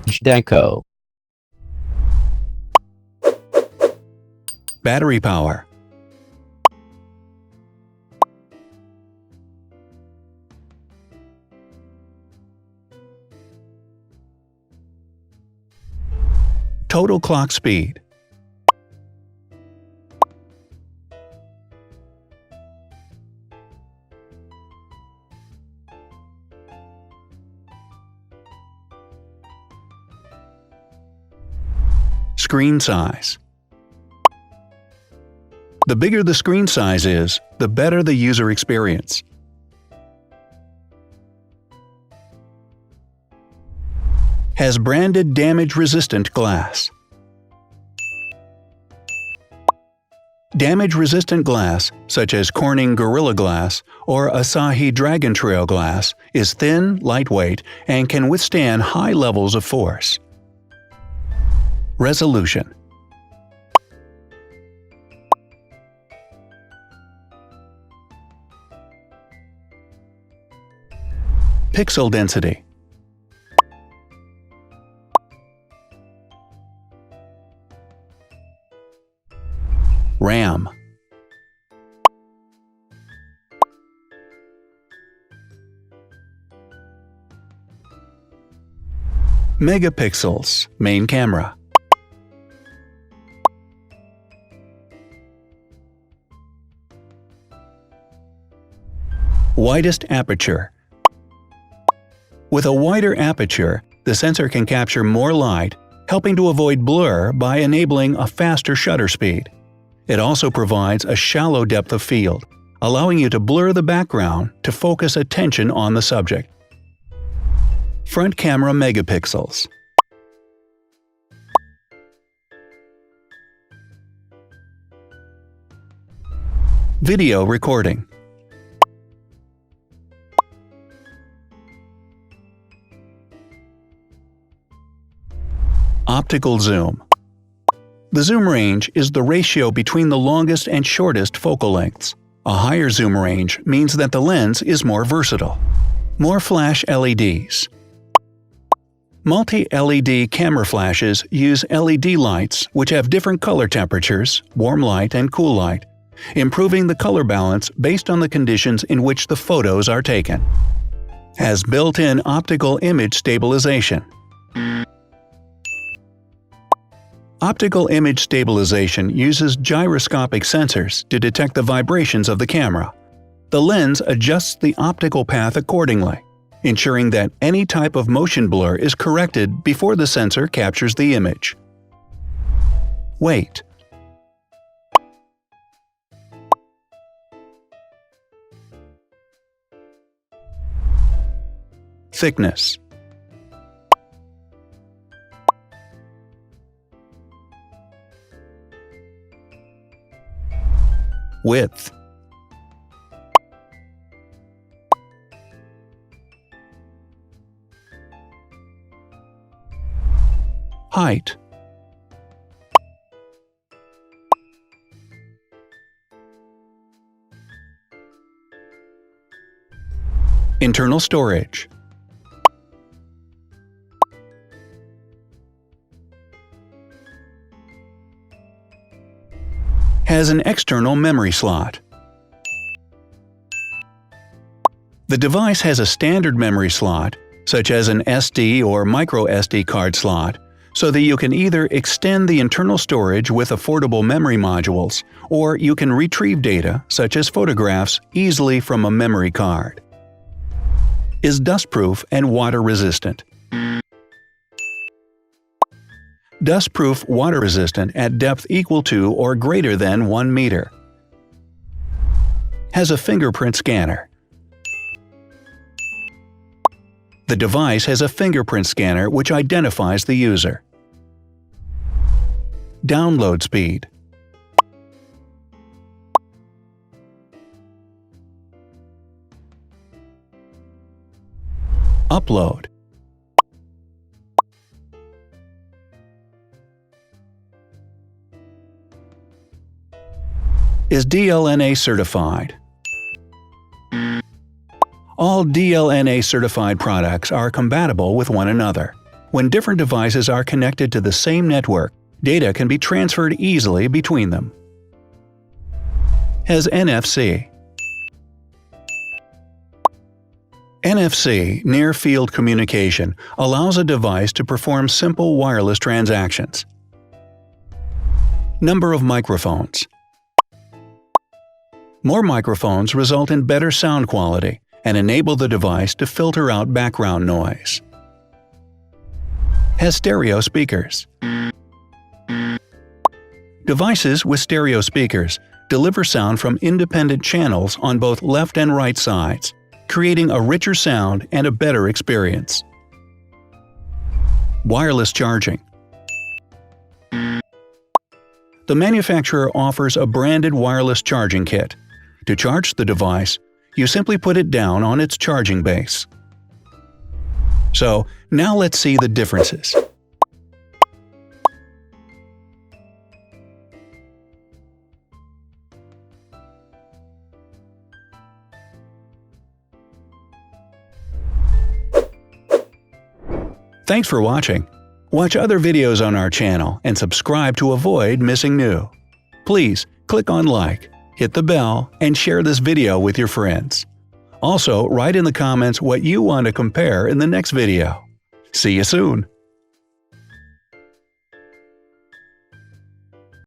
Zhdanko. Battery power. Total clock speed. Screen size. The bigger the screen size is, the better the user experience. Has branded damage-resistant glass. Damage-resistant glass, such as Corning Gorilla Glass or Asahi Dragon Trail glass, is thin, lightweight, and can withstand high levels of force. Resolution. Pixel density. RAM. Megapixels, main camera. Widest aperture. With a wider aperture, the sensor can capture more light, helping to avoid blur by enabling a faster shutter speed. It also provides a shallow depth of field, allowing you to blur the background to focus attention on the subject. Front camera megapixels. Video recording. Optical zoom. The zoom range is the ratio between the longest and shortest focal lengths. A higher zoom range means that the lens is more versatile. More flash LEDs. Multi-LED camera flashes use LED lights which have different color temperatures, warm light and cool light, improving the color balance based on the conditions in which the photos are taken. Has built-in optical image stabilization. Optical image stabilization uses gyroscopic sensors to detect the vibrations of the camera. The lens adjusts the optical path accordingly, ensuring that any type of motion blur is corrected before the sensor captures the image. Weight. Thickness. Width. Height. Internal storage. Has an external memory slot. The device has a standard memory slot, such as an SD or micro SD card slot, so that you can either extend the internal storage with affordable memory modules, or you can retrieve data, such as photographs, easily from a memory card. Is dustproof and water-resistant. Dustproof water-resistant at depth equal to or greater than 1 meter. Has a fingerprint scanner. The device has a fingerprint scanner which identifies the user. Download speed. Upload. Is DLNA certified. All DLNA certified products are compatible with one another. When different devices are connected to the same network, data can be transferred easily between them. Has NFC. NFC, Near Field Communication, allows a device to perform simple wireless transactions. Number of microphones. More microphones result in better sound quality and enable the device to filter out background noise. Has stereo speakers. Devices with stereo speakers deliver sound from independent channels on both left and right sides, creating a richer sound and a better experience. Wireless charging. The manufacturer offers a branded wireless charging kit. To charge the device, you simply put it down on its charging base. So, now let's see the differences. Thanks for watching. Watch other videos on our channel and subscribe to avoid missing new. Please click on like, hit the bell, and share this video with your friends. Also, write in the comments what you want to compare in the next video. See you soon!